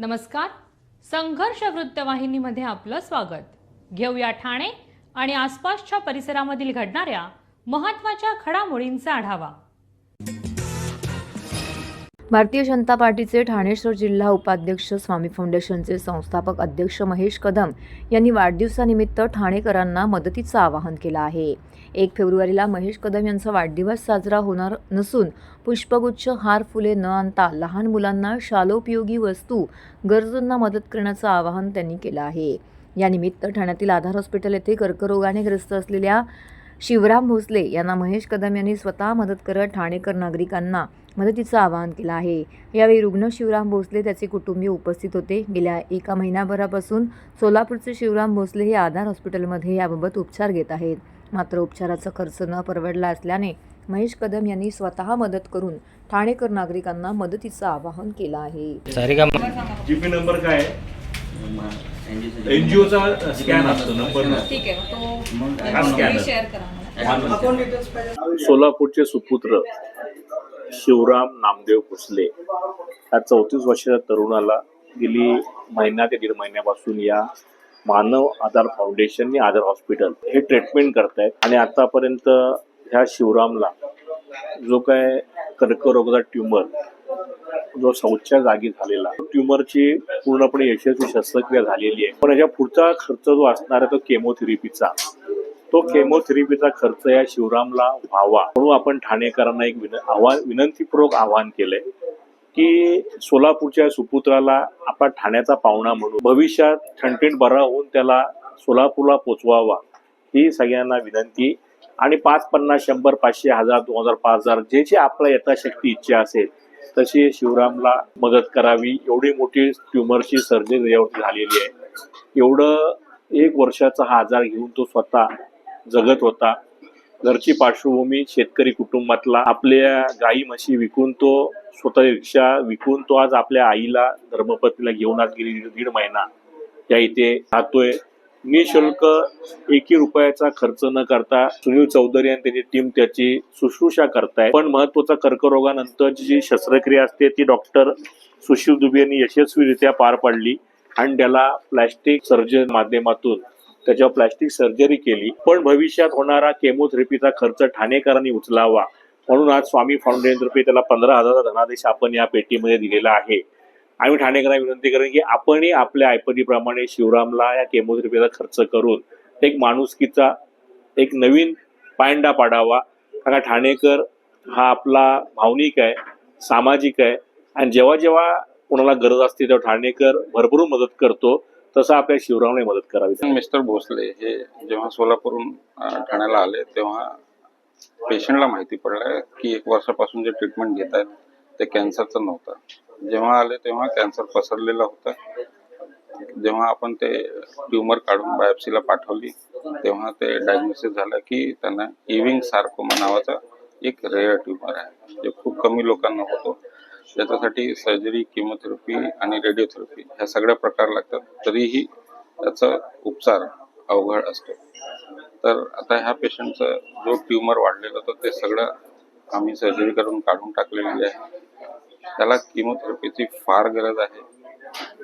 नमस्कार. संघर्ष वृत्तवाहिनीमध्ये आपलं स्वागत. घेऊया ठाणे आणि आसपासच्या परिसरामधील घडणाऱ्या महत्त्वाच्या घडामोडींचा आढावा. भारतीय जनता पार्टीचे ठाणे शहर जिल्हा उपाध्यक्ष, स्वामी फाउंडेशनचे संस्थापक अध्यक्ष महेश कदम यांनी वाढदिवसानिमित्त ठाणेकरांना मदतीचं आवाहन केलं आहे. 1 फेब्रुवारीला महेश कदम यांचा वाढदिवस साजरा होणार नसून पुष्पगुच्छ, हार, फुले न आणता लहान मुलांना शालोपयोगी वस्तू, गरजूंना मदत करण्याचं आवाहन त्यांनी केलं आहे. यानिमित्त ठाण्यातील आधार हॉस्पिटल येथे कर्करोगाने ग्रस्त असलेल्या शिवराम भोसले यांना महेश कदम यांनी स्वतः मदत करत ठाणेकर नागरिकांना मदतीचं आवाहन केलं आहे. यावेळी रुग्ण शिवराम भोसले त्याचे कुटुंबीय उपस्थित होते. गेल्या 1 महिन्याभरापासून सोलापूरचे शिवराम भोसले हे आधार हॉस्पिटलमध्ये याबाबत उपचार घेत आहेत. मात्र उपचाराचा खर्च न परवडला असल्याने महेश कदम यांनी स्वतः मदत करून ठाणेकर नागरिकांना मदतीचं आवाहन केलं आहे. जीपी नंबर काय आहे? एनजीओचा स्कॅन असतो नंबर. ठीक आहे, तो शेअर करा. सोलापूरचे सुपुत्र शिवराम नामदेव भोसले या 34 वर्षाच्या तरुणाला गेली महिना ते 1.5 महिन्यापासून या मानव आधार फाउंडेशनने आधार हॉस्पिटल हे ट्रीटमेंट करतायत. आणि आतापर्यंत ह्या शिवरामला जो काय कर्करोगाचा ट्यूमर जो शौच्या जागी झालेला, ट्यूमरची पूर्णपणे यशस्वी शस्त्रक्रिया झालेली आहे. पण याच्या पुढचा खर्च जो असणार आहे तो केमोथेरपीचा खर्च या शिवरामला व्हावा म्हणून आपण ठाणेकरांना एक विनंतीपूर्वक आवाहन केलंय की सोलापूरच्या सुपुत्राला आपण ठाण्याचा पाहुणा म्हणून भविष्यात ठणठणीत बरा होऊन त्याला सोलापूरला पोचवावा ही सगळ्यांना विनंती. आणि 5, 50, 100, 500, 1000, 2000, 5000 जे आपल्या यथाशक्ती इच्छा असेल तशी शिवरामला मदत करावी. एवढी मोठी ट्यूमरची सर्जरी यावरती झालेली आहे. एवढं 1 वर्षाचा हा आजार घेऊन तो स्वतः जगत होता. घरची पार्श्वभूमी शेतकरी कुटुंबातला, आपल्या गाई म्हशी विकून तो स्वतः रिक्षा विकून तो आज आपल्या आईला धर्मपत्नीला घेऊन आज गेली 1.5 महिना या इथे राहतोय. निशुल्क 1 रुपयाचा खर्च न करता सुनील चौधरी आणि त्यांची टीम त्याची शुश्रूषा करताय. पण महत्वाचा कर्करोगानंतरची जी शस्त्रक्रिया असते ती डॉक्टर सुशील दुबे यांनी यशस्वीरित्या पार पाडली आणि त्याला प्लॅस्टिक सर्जन माध्यमातून त्याच्यावर प्लॅस्टिक सर्जरी केली. पण भविष्यात होणारा केमोथेरपीचा खर्च ठाणेकरांनी उचलावा म्हणून आज स्वामी फाउंडेशनतर्फे त्याला 15,000चा धनादेश आपण या पेटीमध्ये दिलेला आहे. आम्ही ठाणेकरांना विनंती करेन की आपणही आपल्या ऐपतीप्रमाणे शिवरामला या केमोथेरपीचा खर्च करून एक माणुसकीचा एक नवीन पायंडा पाडावा. कारण ठाणेकर हा आपला भावनिक आहे, सामाजिक आहे आणि जेव्हा जेव्हा कोणाला गरज असते तेव्हा ठाणेकर भरभरून मदत करतो. तसं आपल्या शिवरामने मदत करावी. मिस्टर भोसले हे जेव्हा सोलापूरहून ठाण्याला आले तेव्हा पेशंटला माहिती पडलं की 1 वर्षापासून जे ट्रीटमेंट घेत आहेत ते कॅन्सरचं नव्हतं. जेव्हा आले तेव्हा कॅन्सर पसरलेला होता. जेव्हा आपण ते ट्यूमर काढून बायोप्सीला पाठवली तेव्हा ते डायग्नोसिस झालं की त्यांना इविंग सार्कोमा नावाचा एक रेअर ट्यूमर आहे जे खूप कमी लोकांना होतो. त्याच्यासाठी सर्जरी, किमोथेरपी आणि रेडिओथेरपी ह्या सगळ्या प्रकार लागतात. तरीही त्याचा उपचार अवघड असतो. तर आता ह्या पेशंटचं जो ट्यूमर वाढलेलं होतं ते सगळं आम्ही सर्जरी करून काढून टाकलेली आहे. त्याला किमोथेरपीची फार गरज आहे.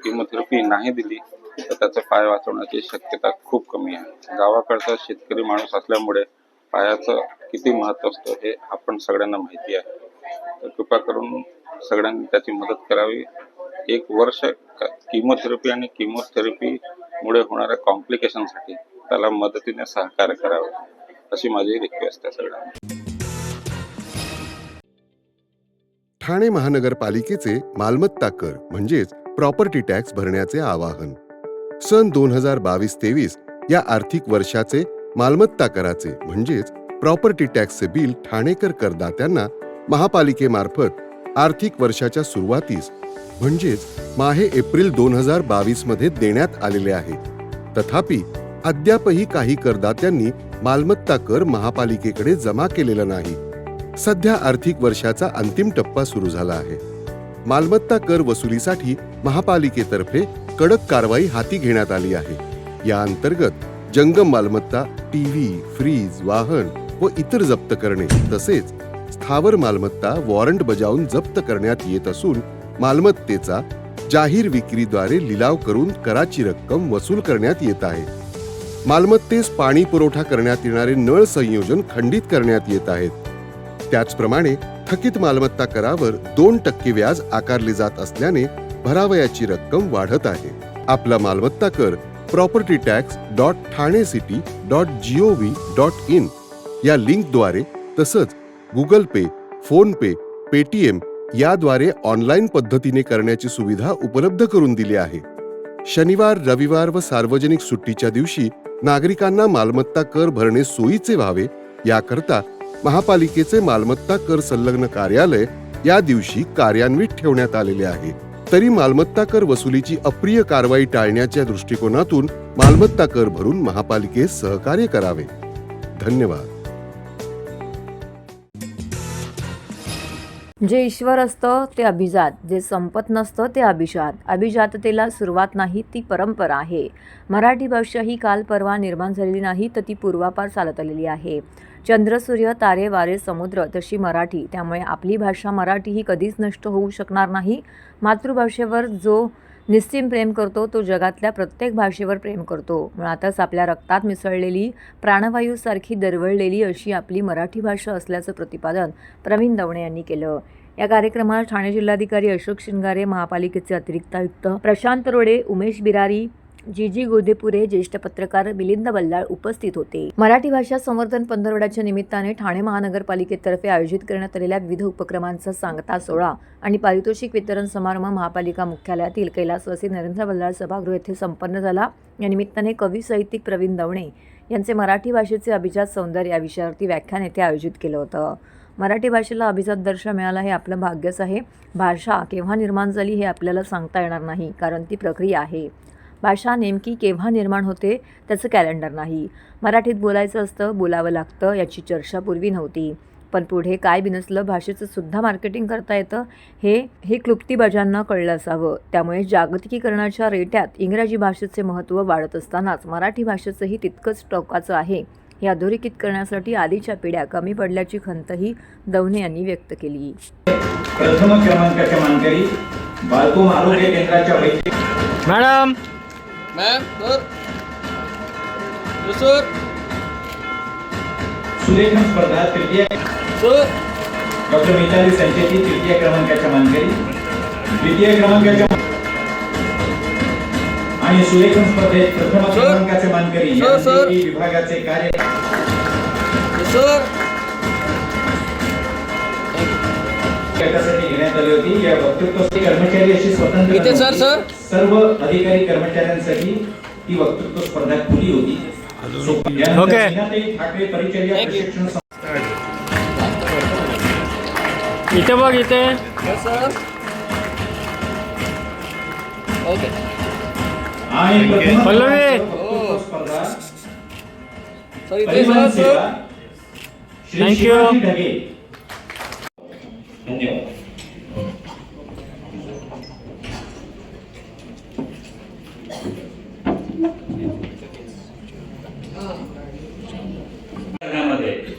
किमोथेरपी नाही दिली तर त्याचा पाय वाचवण्याची शक्यता खूप कमी आहे. गावाकडचा शेतकरी माणूस असल्यामुळे पायाचं किती महत्त्व असतं हे आपण सगळ्यांना माहिती आहे. तर कृपा करून सगळ्यांनी त्याची मदत करावी. 1 वर्ष किमोथेरपी आणि किमोथेरपीमुळे होणाऱ्या कॉम्प्लिकेशनसाठी त्याला मदतीने सहकार्य करावे अशी माझी रिक्वेस्ट आहे सगळ्यांना. ठाणे महानगरपालिकेचे मालमत्ता कर म्हणजेच प्रॉपर्टी टॅक्स भरण्याचे आवाहन. सन 2022-23 या आर्थिक वर्षाचे मालमत्ता कराचे म्हणजेच प्रॉपर्टी टॅक्सचे बिल ठाणेकर करदात्यांना महापालिकेमार्फत आर्थिक वर्षाच्या सुरुवातीस म्हणजेच माहे एप्रिल 2022 मध्ये देण्यात आलेले आहे. तथापि अद्यापही काही करदात्यांनी मालमत्ता कर महापालिकेकडे जमा केलेला नाही. सध्या आर्थिक वर्षाचा अंतिम टप्पा सुरू झाला आहे. मालमत्ता कर वसुलीसाठी महापालिकेतर्फे कडक कारवाई हाती घेण्यात आली आहे. या अंतर्गत जंगम मालमत्ता, टीव्ही, फ्रीज, वाहन व इतर जप्त करणे तसेच स्थावर मालमत्ता वॉरंट बजावून जप्त करण्यात येत असून मालमत्तेचा जाहीर विक्रीद्वारे लिलाव करून कराची रक्कम वसूल करण्यात येत आहे. मालमत्तेस पाणी पुरवठा करण्यात येणारे नळ संयोजन खंडित करण्यात येत आहेत. त्याचप्रमाणे थकीत मालमत्ता करावर 2% व्याज आकारले जात असल्याने भरावयाची रक्कम वाढत आहे. आपला मालमत्ता कर propertytax.thanecity.gov.in या लिंकद्वारे तसंच गुगल पे, फोन पे, पेटीएम याद्वारे ऑनलाईन पद्धतीने करण्याची सुविधा उपलब्ध करून दिली आहे. शनिवार, रविवार व सार्वजनिक सुट्टीच्या दिवशी नागरिकांना मालमत्ता कर भरणे सोयीचे व्हावे याकरता महापालिकेचे मालमत्ता कर संलग्न कार्यालय या दिवशी कार्यान्वित ठेवण्यात आलेले आहे. तरी मालमत्ता कर वसुलीची अप्रिय कारवाई टाळण्याच्या दृष्टिकोनातून मालमत्ता कर भरून महापालिकेस सहकार्य करावे. धन्यवाद. जे ईश्वर असतं ते अभिजात, जे संपत नसतं ते अभिजात. अभिजाततेला सुरुवात नाही, ती परंपरा आहे. मराठी भाषा ही काल परवा निर्माण झालेली नाही, तर ती पूर्वापार चालत आलेली आहे. चंद्र, सूर्य, तारे, वारे, समुद्र तशी मराठी. त्यामुळे आपली भाषा मराठी ही कधीच नष्ट होऊ शकणार नाही. मातृभाषेवर जो निस्सीम प्रेम करतो तो जगातल्या प्रत्येक भाषेवर प्रेम करतो. मुळातच आपल्या रक्तात मिसळलेली, प्राणवायूसारखी दरवळलेली अशी आपली मराठी भाषा असल्याचं प्रतिपादन प्रवीण दवणे यांनी केलं. या कार्यक्रमात ठाणे जिल्हाधिकारी अशोक शिंगारे, महापालिकेचे अतिरिक्त आयुक्त प्रशांत रोडे, उमेश बिरारी, जीजी गोदेपुरे, ज्येष्ठ पत्रकार मिलिंद बल्लाळ उपस्थित होते. मराठी भाषा संवर्धन पंधरवड्याच्या निमित्ताने ठाणे महानगरपालिकेतर्फे आयोजित करण्यात आलेल्या विविध उपक्रमांचा सांगता सोहळा आणि पारितोषिक वितरण समारंभ महापालिका मुख्यालयातील कैलासवासी नरेंद्र बल्लाळ सभागृह येथे संपन्न झाला. या निमित्ताने कवी साहित्यिक प्रवीण दवणे यांचे मराठी भाषेचे अभिजात सौंदर्य या विषयावरती व्याख्यान येथे आयोजित केलं होतं. मराठी भाषेला अभिजात दर्जा मिळाला हे आपलं भाग्यच आहे. भाषा केव्हा निर्माण झाली हे आपल्याला सांगता येणार नाही, कारण ती प्रक्रिया आहे. भाषा नेमकी केव्हा निर्माण होते त्याचं कॅलेंडर नाही. मराठीत बोलायचं असतं, बोलावं लागतं, याची चर्चा पूर्वी नव्हती. पण पुढे काय बिनसलं, भाषेचं सुद्धा मार्केटिंग करता येतं हे क्लुप्तीबाजांना कळलं असावं. त्यामुळे जागतिकीकरणाच्या रेट्यात इंग्रजी भाषेचे महत्त्व वाढत असतानाच मराठी भाषेचंही तितकंच टोकाचं आहे हे अधोरेखित करण्यासाठी आधीच्या पिढ्या कमी पडल्याची खंतही दवणे यांनी व्यक्त केली. प्रथम क्रमांकाच्या मानकरी बाळकोम आरोग्य केंद्राच्या मॅडम सर सुलेखन स्पर्धा तृतीय डॉक्टर मिताली संचेती तृतीय क्रमांकाच्या मानकरी, द्वितीय क्रमांकाच्या आणि सुलेखन स्पर्धेत प्रथम क्रमांकाचे मानकरी विभागाचे कार्य घेण्यात आली होती. या वक्तृत्व कर्मचारी अशी स्वतंत्र सर्व अधिकारी कर्मचाऱ्यांसाठी ही वक्तृत्व स्पर्धा खुली होती. ठाकरे परिचर्या प्रशिक्षण इथे बघ इथे आणि पल्लवी स्पर्धा थँक्यू. धन्यवाद.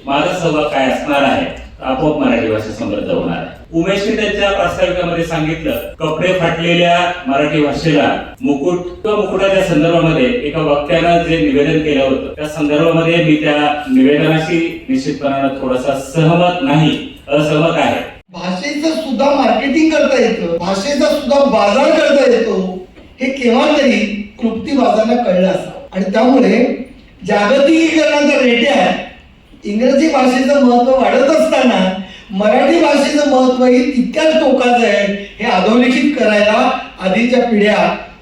माझा सहभाग काय असणार आहे, आपोआप मराठी भाषा समृद्ध होणार आहे. उमेशने त्यांच्या प्रास्ताविकामध्ये सांगितलं, कपडे फाटलेल्या मराठी भाषेला मुकुट किंवा मुकुटाच्या संदर्भामध्ये एका वक्त्यानं जे निवेदन केलं होतं त्या संदर्भामध्ये मी त्या निवेदनाशी निश्चितपणानं थोडासा सहमत नाही, असहमत आहे. भाषेचं सुद्धा मार्केटिंग करता येतं, भाषेचा सुद्धा बाजार करता येतो, हे केव्हा तरी क्लुप्तीबाजांना कळलं असावं. आणि त्यामुळे जागतिकीकरणाच्या रेट्या इंग्रजी भाषेचं महत्व वाढत असताना मराठी भाषेचं महत्वही तितक्याच टोकाचं आहे हे अधोरेखित करायला आधीच्या पिढ्या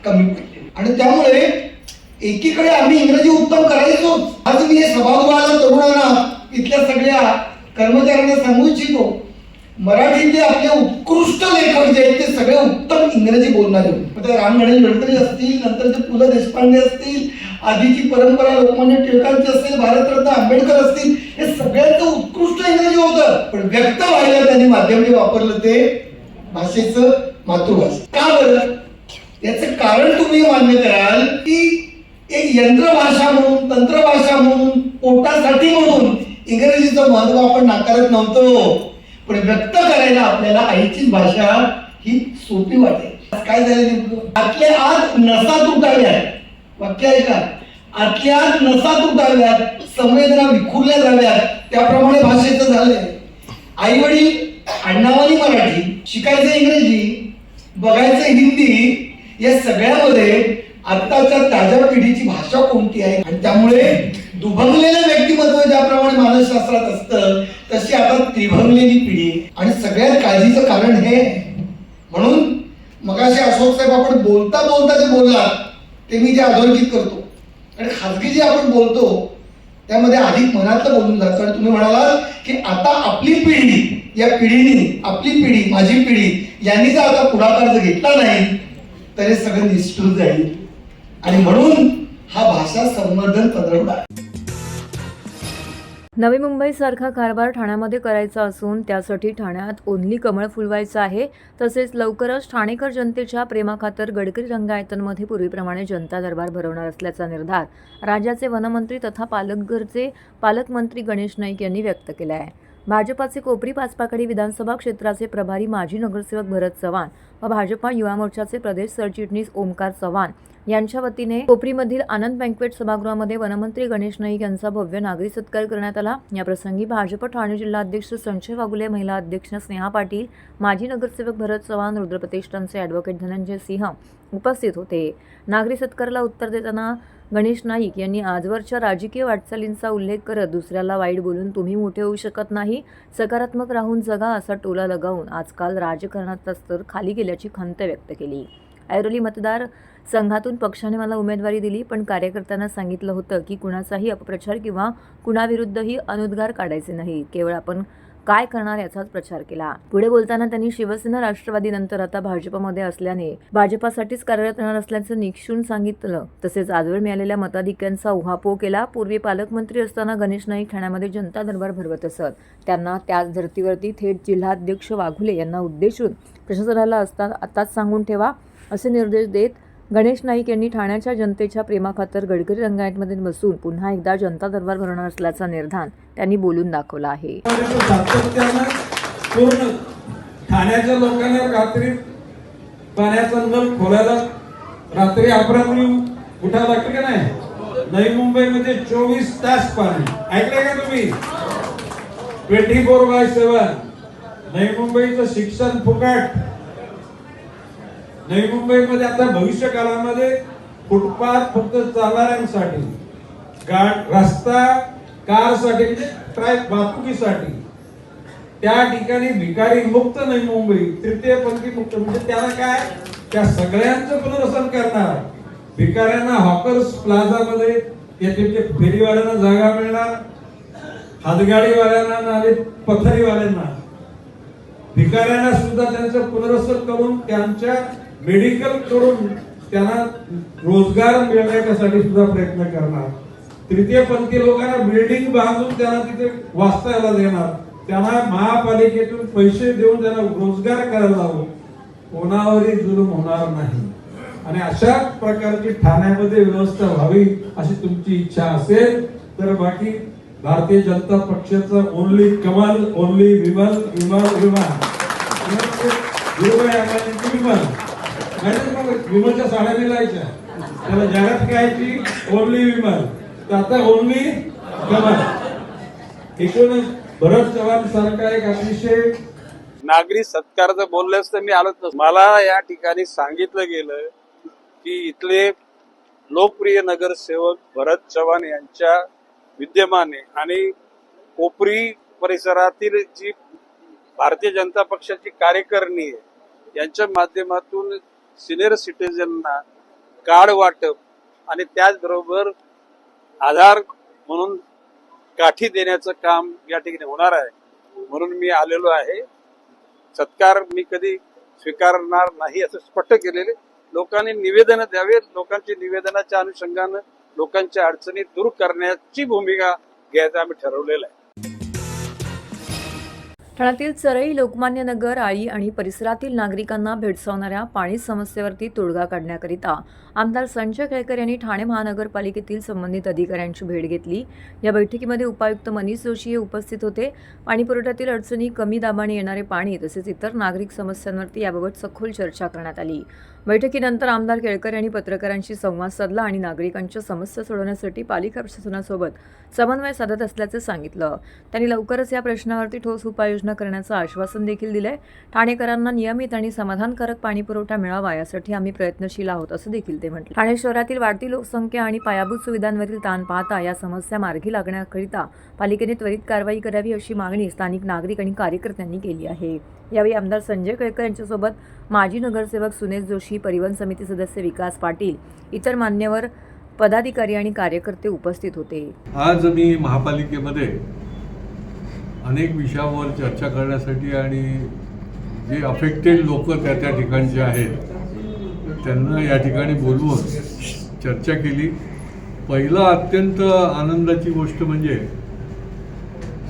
कमी पडल्या. आणि त्यामुळे एकीकडे आम्ही इंग्रजी उत्तम करायचो. आज मी हे सभागृहाला तरुणांना इथल्या सगळ्या कर्मचाऱ्यांना सांगू इच्छितो, मराठीतले आपले उत्कृष्ट लेखक जे आहेत ते सगळे उत्तम इंग्रजी बोलणारे होते. राम गणेश गडकरी असतील, नंतरचे पु ल देशपांडे असतील, आधीची परंपरा लोकमान्य टिळकांची असेल, भारतरत्न आंबेडकर असतील, हे सगळ्यांचं उत्कृष्ट इंग्रजी होतं. पण व्यक्त व्हायला त्यांनी माध्यम जे वापरलं ते भाषेचं मातृभाषा. का बरं? याचं कारण तुम्ही मान्य कराल की एक यंत्रभाषा म्हणून, तंत्रभाषा म्हणून, पोटासाठी म्हणून इंग्रजीचं महत्व आपण नाकारत नव्हतो. पण व्यक्त करायला आपल्याला आईचीच भाषा ही सोपी वाटेल. काय झालं नेमकं? आतल्या आत नसा तुटाव्यात, वाक्य ऐका, आतल्या आत नसा तुटाव्यात, संवेदना विखुरल्या जाव्यात, त्याप्रमाणे भाषेचं झालंय. आई वडील आडनावानी मराठी, शिकायचं इंग्रजी, बघायचं हिंदी, या सगळ्यामध्ये आत्ताच्या ताज्या पिढीची भाषा कोणती आहे? आणि त्यामुळे दुभंगलेलं व्यक्तिमत्व ज्याप्रमाणे मानसशास्त्रात असतं तशी आता त्रिभंगलेली पिढी. आणि सगळ्यात काळजीचं कारण हे, म्हणून मगाशी अशोक साहेब आपण बोलता बोलता जे बोललात ते मी जे अधोरेखित करतो, आणि खाजगी जे आपण बोलतो त्यामध्ये अधिक मनातलं बोलून जातं. आणि तुम्ही म्हणालात की आता आपली पिढी, या पिढीने, आपली पिढी, माझी पिढी यांनी जर आता पुढाकार जर घेतला नाही तर हे सगळं निष्ठूर जाईल. आणि म्हणून हा भाषा संवर्धन पंधरवडा. नवी मुंबईसारखा कारभार ठाण्यामध्ये करायचा असून त्यासाठी ठाण्यात ओन्ली कमळ फुलवायचं आहे. तसेच लवकरच ठाणेकर जनतेच्या प्रेमाखातर गडकरी रंगायतनमध्ये पूर्वीप्रमाणे जनता दरबार भरवणार असल्याचा निर्धार राज्याचे वनमंत्री तथा पालघरचे पालकमंत्री गणेश नाईक यांनी व्यक्त केला आहे. भाजपाचे कोपरी पाचपाकडी विधानसभा क्षेत्राचे प्रभारी माजी नगरसेवक भरत चव्हाण व भाजपा युवा मोर्चाचे प्रदेश सरचिटणीस ओमकार चव्हाण यांच्या वतीने कोपरीमधील आनंद बँक्वेट सभागृहामध्ये वनमंत्री गणेश नाईक यांचा भव्य नागरी सत्कार करण्यात आला. या प्रसंगी भाजप ठाणे जिल्हा अध्यक्ष संजय वाघुले, महिला अध्यक्ष स्नेहा पाटील, माजी नगरसेवक भरत चव्हाण, रुद्र प्रतिष्ठानचे ॲडव्होकेट धनंजय सिंह उपस्थित होते. नागरी सत्काराला उत्तर देताना गणेश नाईक यांनी आजवरच्या राजकीय वाटचालींचा उल्लेख करत दुसऱ्याला वाईट बोलून तुम्ही मोठे होऊ शकत नाही, सकारात्मक राहून जगा असा टोला लगावून आजकाल राजकारणाचा स्तर खाली गेल्याची खंत व्यक्त केली. ऐरोली मतदार संघातून पक्षाने मला उमेदवारी दिली, पण कार्यकर्त्यांना सांगितलं होतं की कुणाचाही अपप्रचार किंवा कुणाविरुद्धही अनुद्गार काढायचे नाही, केवळ आपण काय करणार याचाच प्रचार केला. पुढे बोलताना त्यांनी शिवसेना राष्ट्रवादीनंतर आता भाजपमध्ये असल्याने भाजपासाठीच कार्यरत राहणार असल्याचं निक्षून सांगितलं. तसेच आजवर मिळालेल्या मताधिक्यांचा उहापोह केला. पूर्वी पालकमंत्री असताना गणेश नाईक ठाण्यामध्ये जनता दरबार भरवत असत. त्यांना त्याच धर्तीवरती थेट जिल्हाध्यक्ष वाघुले यांना उद्देशून प्रशासनाला आताच सांगून ठेवा असे निर्देश देत गणेश नाईक यांनी ठाण्याच्या जनतेच्या प्रेमाखातर गडकरी रंगायतमध्ये बसून पुन्हा एकदा जनता दरबार भरवणार असल्याचा निर्धार त्यांनी बोलून दाखवला आहे. पूर्ण ठाण्याच्या लोकांना रात्री पाण्याचा नळ खोलायला रात्री अपरात्री उठावं लागतं का नाही? नवी मुंबईमध्ये 24 तास पाणी, ऐकलंय का तुम्ही? 24/7. नवी मुंबईचं शिक्षण फुकट. नवी मुंबईमध्ये आता भविष्य काळामध्ये फुटपाथ फक्त चालणाऱ्यांसाठी, रस्ता कारसाठी, म्हणजे वाहतुकीसाठी, त्या ठिकाणी भिकारी मुक्त नवी मुंबई, तृतीयपंथी मुक्त, म्हणजे त्याला काय, त्या सगळ्यांचं पुनर्वसन करणार. भिकाऱ्यांना हॉकर्स प्लाझामध्ये फेरीवाल्यांना जागा मिळणार, हातगाडीवाल्यांना आणि पथरीवाल्यांना, भिकाऱ्यांना सुद्धा त्यांचं पुनर्वसन करून त्यांच्या मेडिकल करून त्यांना रोजगार मिळण्यासाठी सुद्धा प्रयत्न करणार. तृतीयपंथी लोकांना बिल्डिंग बांधून त्यांना तिथे वास्तव्याला देणार, त्यांना महापालिकेतून पैसे देऊन त्यांना रोजगार करायला लावू. कोणावरही जुलूम होणार नाही. आणि अशा प्रकारची ठाण्यामध्ये व्यवस्था व्हावी अशी तुमची इच्छा असेल तर बाकी भारतीय जनता पक्षाचा ओनली कमल, ओनली विमल, विमल विमान, विमलच्या साड्या मिळायच्या, त्याला जाहिरात करायची ओनली विमल, तर आता ओनली कमल. एकूण भरत चव्हाण सारखा एक अतिशय नागरी सत्काराचं बोललं असतं मी आलोच नसतो. मला या ठिकाणी सांगितलं गेलं की इथले लोकप्रिय नगरसेवक भरत चव्हाण यांच्या विद्यमाने आणि कोपरी परिसरातील जी भारतीय जनता पक्षाची कार्यकारिणी आहे यांच्या माध्यमातून सिनियर सिटीजनना कार्ड वाटप आणि त्याचबरोबर आधार म्हणून काठी देण्याचं काम या ठिकाणी होणार आहे. म्हणून मी आलेलो आहे. सत्कार मी कधी स्वीकारणार नाही असं स्पष्ट केलेले. लोकांनी निवेदन द्यावे. लोकांच्या निवेदनाच्या अनुषंगानं लोकांच्या अडचणी दूर करण्याची भूमिका घ्यायचं आम्ही ठरवलेलं आहे. ठाण्यातील चरई, लोकमान्य नगर, आळी आणि परिसरातील नागरिकांना भेडसावणाऱ्या पाणी समस्येवरती तोडगा काढण्याकरिता आमदार संजय केळकर यांनी ठाणे महानगरपालिकेतील संबंधित अधिकाऱ्यांची भेट घेतली. या बैठकीमध्ये उपायुक्त मनीष जोशी हे उपस्थित होते. पाणी पुरवठ्यातील अडचणी, कमी दाबाने येणारे पाणी तसेच इतर नागरिक समस्यांवरती याबाबत सखोल चर्चा करण्यात आली. बैठकीनंतर आमदार केळकर यांनी पत्रकारांशी संवाद साधला आणि नागरिकांच्या समस्या सोडवण्यासाठी पालिका प्रशासनासोबत समन्वय साधत असल्याचे सांगितलं. त्यांनी लवकरच या प्रश्नावरती ठोस उपाययोजना करण्याचं आश्वासन देखील दिलंय. ठाणेकरांना नियमित आणि समाधानकारक पाणी पुरवठा मिळावा यासाठी आम्ही प्रयत्नशील आहोत असं देखील ते म्हटले. ठाणे शहरातील वाढती लोकसंख्या आणि पायाभूत सुविधांवरील ताण पाहता या समस्या मार्गी लागण्याकरिता पालिकेने त्वरित कारवाई करावी अशी मागणी स्थानिक नागरिक आणि कार्यकर्त्यांनी केली आहे. यावेळी आमदार संजय केळकर यांच्यासोबत माजी नगरसेवक सुनेश जोशी, परिवहन समिती सदस्य विकास पाटील, इतर मान्यवर पदाधिकारी आणि कार्यकर्ते उपस्थित होते. आज मी महापालिकेमध्ये अनेक विषयावर चर्चा करण्यासाठी आणि जे अफेक्टेड लोक त्या ठिकाणचे आहेत त्यांना या ठिकाणी बोलवून चर्चा केली. पहिला अत्यंत आनंदाची गोष्ट म्हणजे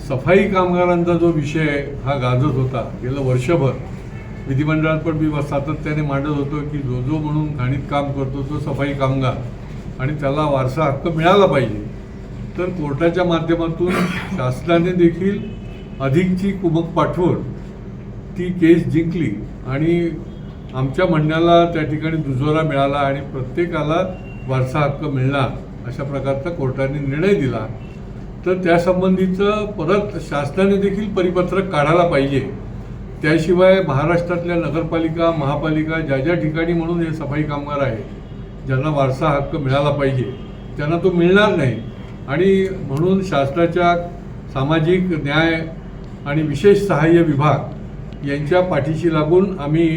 सफाई कामगारांचा जो विषय हा गाजत होता गेलं वर्षभर विधिमंडळात पण मी सातत्याने मांडत होतो की जो म्हणून घाणीत काम करतो तो सफाई कामगार आणि त्याला वारसा हक्क मिळाला पाहिजे. तर कोर्टाच्या माध्यमातून शासनाने देखील अधिकची कुमक पाठवून ती केस जिंकली आणि आमच्या म्हणण्याला त्या ठिकाणी दुजोरा मिळाला आणि प्रत्येकाला वारसा हक्क मिळणार अशा प्रकारचा कोर्टाने निर्णय दिला. तर त्यासंबंधीचं परत शासनाने देखील परिपत्रक काढायला पाहिजे. त्याशिवाय महाराष्ट्रातल्या नगरपालिका, महापालिका ज्या ठिकाणी म्हणून हे सफाई कामगार आहे ज्यांना वारसा हक्क मिळाला पाहिजे त्यांना तो मिळणार नाही आणि म्हणून शासनाच्या सामाजिक न्याय आणि विशेष सहाय्य विभाग यांच्या पाठीशी लागून आम्ही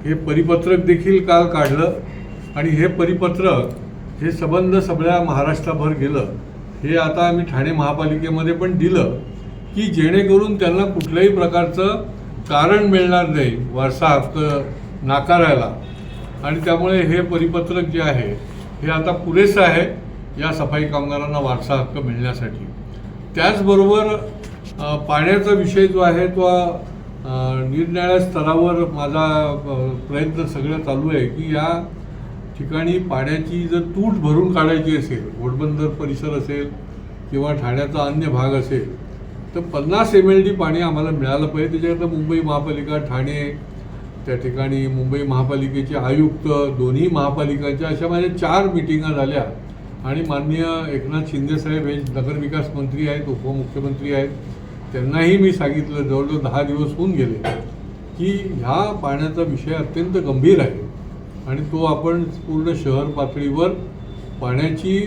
हे परिपत्रक देखील काल काढलं आणि हे परिपत्रक हे संबंध सगळ्या महाराष्ट्राभर गेलं. हे आता आम्ही ठाणे महापालिकेमध्ये पण दिलं की जेणेकरून त्यांना कुठल्याही प्रकारचं कारण मिळणार नाही वारसा हक्क नाकारायला आणि त्यामुळे हे परिपत्रक जे आहे हे आता पुरेसं आहे या सफाई कामगारांना वारसा हक्क मिळण्यासाठी. त्याचबरोबर पाण्याचा विषय जो आहे तो निरनिराळ्या स्तरावर माझा प्रयत्न सगळं चालू आहे की या ठिकाणी पाण्याची जर तूट भरून काढायची असेल, घोडबंदर परिसर असेल किंवा ठाण्याचा अन्य भाग असेल तर 50 MLD पाणी आम्हाला मिळालं पाहिजे. त्याच्याकरता मुंबई महापालिका, ठाणे, त्या ठिकाणी मुंबई महापालिकेचे आयुक्त, दोन्ही महापालिकांच्या अशा माझ्या 4 मिटिंगा झाल्या आणि माननीय एकनाथ शिंदेसाहेब हे नगरविकास मंत्री आहेत, उपमुख्यमंत्री आहेत, त्यांनाही मी सांगितलं, जवळजवळ 10 दिवस होऊन गेले की ह्या पाण्याचा विषय अत्यंत गंभीर आहे आणि तो आपण पूर्ण शहर पातळीवर पाण्याची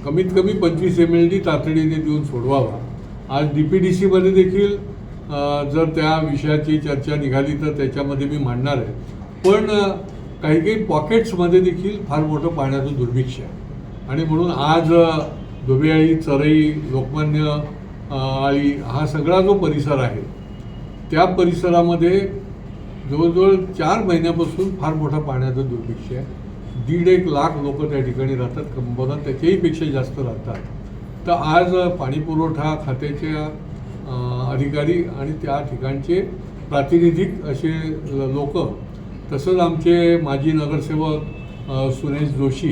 कमीत कमी 25 MLD तातडीने देऊन सोडवावा. आज DPDCमध्ये देखील जर त्या विषयाची चर्चा निघाली तर त्याच्यामध्ये मी मांडणार आहे. पण काही पॉकेट्समध्ये देखील फार मोठं पाण्याचं दुर्भिक्ष आहे आणि म्हणून आज धोबेआळी, चरई, लोकमान्य आळी हा सगळा जो परिसर आहे त्या परिसरामध्ये जवळजवळ 4 महिन्यापासून फार मोठा पाण्याचं दुर्भिक्ष आहे. 1.5 लाख लोक त्या ठिकाणी राहतात, कंपन्या त्याच्याही पेक्षा जास्त राहतात. तर आज पाणीपुरवठा खात्याच्या अधिकारी आणि त्या ठिकाणचे प्रातिनिधिक असे लोक, तसंच आमचे माजी नगरसेवक सुनेश जोशी,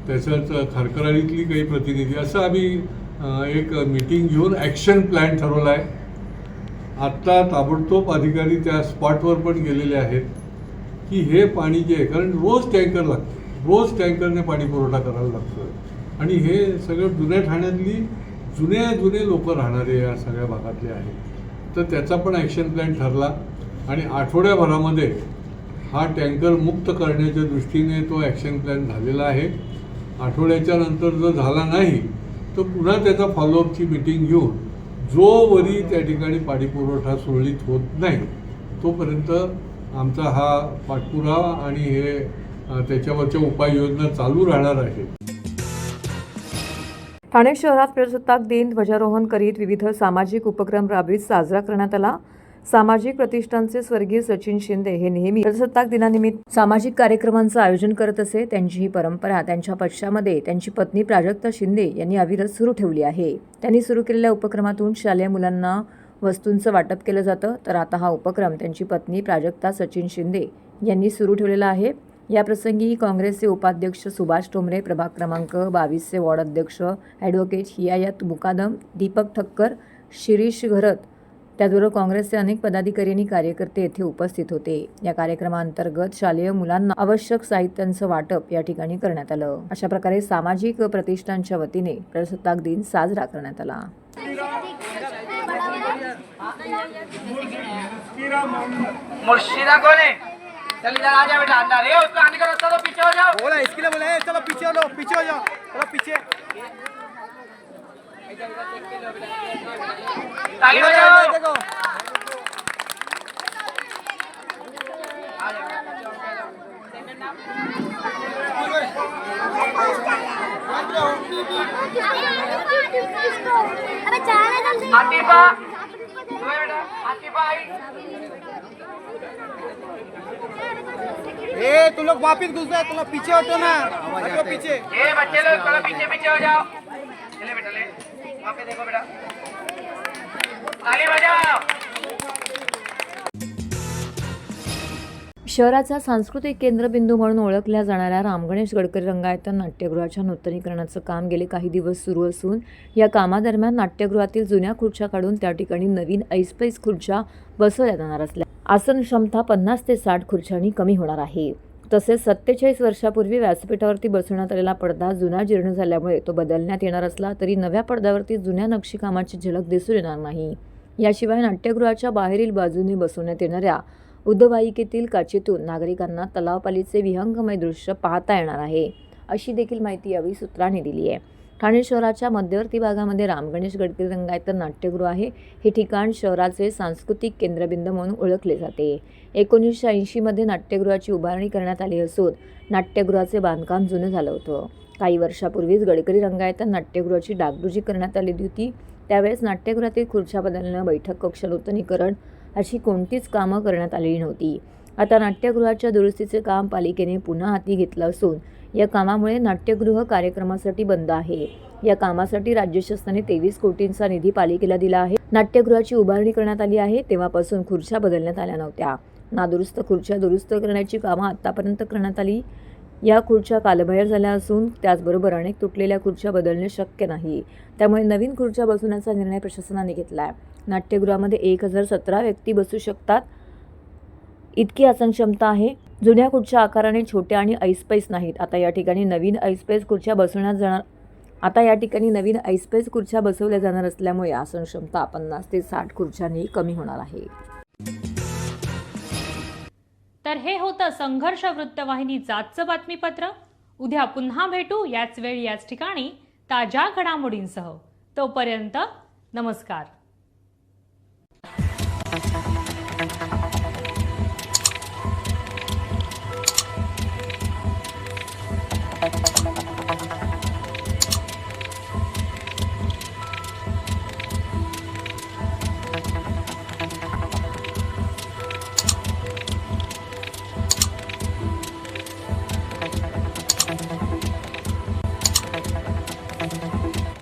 तसंच खारकराळीतली काही प्रतिनिधी, असं आम्ही एक मीटिंग घेऊन ॲक्शन प्लॅन ठरवला आहे. आत्ता ताबडतोब अधिकारी त्या स्पॉटवर पण गेलेले आहेत की हे पाणी जे आहे, कारण रोज टँकर लागतं, रोज टँकरने पाणी पुरवठा करायला लागतो आणि हे सगळं जुन्या ठाण्यातली जुने लोक राहणारे या सगळ्या भागातले आहेत. तर त्याचा पण ॲक्शन प्लॅन ठरला आणि आठवड्याभरामध्ये हा टँकर मुक्त करण्याच्या दृष्टीने तो ॲक्शन प्लॅन झालेला आहे. आठवड्याच्या नंतर जर झाला नाही तर पुन्हा त्याचा फॉलोअपची मीटिंग घेऊन जोवरी त्या ठिकाणी पाणीपुरवठा सुरळीत होत नाही तोपर्यंत आमचा हा पाठपुरावा आणि हे त्याच्यावरच्या उपाययोजना चालू राहणार आहे. ठाणे शहरात प्रजासत्ताक दिन ध्वजारोहण करीत विविध सामाजिक उपक्रम राबवीत साजरा करण्यात आला. सामाजिक प्रतिष्ठानचे स्वर्गीय सचिन शिंदे हे नेहमी प्रजासत्ताक दिनानिमित्त सामाजिक कार्यक्रमांचं आयोजन करत असे. त्यांची ही परंपरा त्यांच्या पश्चामध्ये त्यांची पत्नी प्राजक्ता शिंदे यांनी अविरत सुरू ठेवली आहे. त्यांनी सुरू केलेल्या उपक्रमातून शालेय मुलांना वस्तूंचं वाटप केलं जातं. तर आता हा उपक्रम त्यांची पत्नी प्राजक्ता सचिन शिंदे यांनी सुरू ठेवलेला आहे. याप्रसंगी काँग्रेसचे उपाध्यक्ष सुभाष टोमरे, प्रभाग क्रमांक 22चे वॉर्ड अध्यक्ष ॲडव्होकेट हियायत मुकादम, दीपक ठक्कर, शिरीष घरत, त्याचबरोबर काँग्रेसचे अनेक पदाधिकारी आणि कार्यकर्ते येथे उपस्थित होते. या कार्यक्रमांतर्गत शालेय मुलांना आवश्यक साहित्यांचं वाटप या ठिकाणी करण्यात आलं. अशा प्रकारे सामाजिक प्रतिष्ठानच्या वतीने प्रजासत्ताक दिन साजरा करण्यात आला. मुर्शिदा कौन है? चल इधर आ जा बेटा, अंदर है उसको आने का रास्ता तो पीछे हो जाओ। बोला इसके लिए बोला है, चलो पीछे हो जाओ, पीछे हो जाओ, चलो पीछे। ताली बजाओ। देखो आतिफा, आतिफा आई। ए तुम लोग वापिस घुस गए, तुम लोग पीछे हटो ना, हटो पीछे। ए बच्चे लोग चलो पीछे पीछे हो जाओ। चले बेटा, ले वहाँ पे देखो बेटा, ताली बजाओ। शहराचा सांस्कृतिक केंद्रबिंदू म्हणून ओळखल्या जाणाऱ्या रामगणेश गडकरी रंगायतन नाट्यगृहाच्या नूतनीकरणाचं काम गेले काही दिवस सुरू असून या कामादरम्यान नाट्यगृहातील जुन्या खुर्च्या काढून त्या ठिकाणी नवीन ऐसपैस खुर्च्या बसवल्या जाणार असल्या आसन क्षमता 50 ते 60 खुर्च्यांनी कमी होणार आहे. तसेच 47 वर्षापूर्वी व्यासपीठावरती बसवण्यात आलेला पडदा जुना जीर्ण झाल्यामुळे तो बदलण्यात येणार असला तरी नव्या पडद्यावरती जुन्या नक्षीकामाची झलक दिसून येणार नाही. याशिवाय नाट्यगृहाच्या बाहेरील बाजूने बसवण्यात येणाऱ्या उद्वाहिकेतील काचेतून नागरिकांना तलावपालीचे विहंगमय दृश्य पाहता येणार आहे, अशी देखील माहिती यावेळी सूत्रांनी दिली आहे. ठाणे शहराच्या मध्यवर्ती भागामध्ये रामगणेश गडकरी रंगायतन नाट्यगृह आहे. हे ठिकाण शहराचे सांस्कृतिक केंद्रबिंदू म्हणून ओळखले जाते. 1980 मध्ये नाट्यगृहाची उभारणी करण्यात आली असून नाट्यगृहाचे बांधकाम जुनं झालं होतं. काही वर्षापूर्वीच गडकरी रंगायतन नाट्यगृहाची डागडुजी करण्यात आलेली होती. त्यावेळेस नाट्यगृहातील खुर्च्या बदलणं, बैठक कक्ष नूतनीकरण अशी कोणतीच कामं करण्यात आलेली नव्हती. आता नाट्यगृहाच्या दुरुस्तीचे काम पालिकेने पुन्हा हाती घेतलं असून या कामामुळे नाट्यगृह कार्यक्रमासाठी बंद आहे. या कामासाठी राज्य शासनाने 23 कोटींचा निधी पालिकेला दिला आहे. नाट्यगृहाची उभारणी करण्यात आली आहे तेव्हापासून खुर्च्या बदलण्यात आल्या नव्हत्या. नादुरुस्त खुर्च्या दुरुस्त करण्याची कामं आतापर्यंत करण्यात आली. या खुर्च्या कालबाह्य झाल्या असून त्याचबरोबर अनेक तुटलेल्या खुर्च्या बदलणे शक्य नाही. त्यामुळे नवीन खुर्च्या बसवण्याचा निर्णय प्रशासनाने घेतला आहे. नाट्यगृहामध्ये 1017 व्यक्ती बसू शकतात इतकी आसन क्षमता आहे. जुन्या खुर्च्या आकाराने छोट्या आणि ऐसपैस नाहीत. आता या ठिकाणी नवीन ऐसपैस खुर्च्या बसवल्या जाणार असल्यामुळे आसन क्षमता 50 ते 60 खुर्च्यांनी कमी होणार आहे. तर हे होतं संघर्ष वृत्तवाहिनीचं आजचं बातमीपत्र. उद्या पुन्हा भेटू याच वेळी याच ठिकाणी ताज्या घडामोडींसह. तोपर्यंत नमस्कार.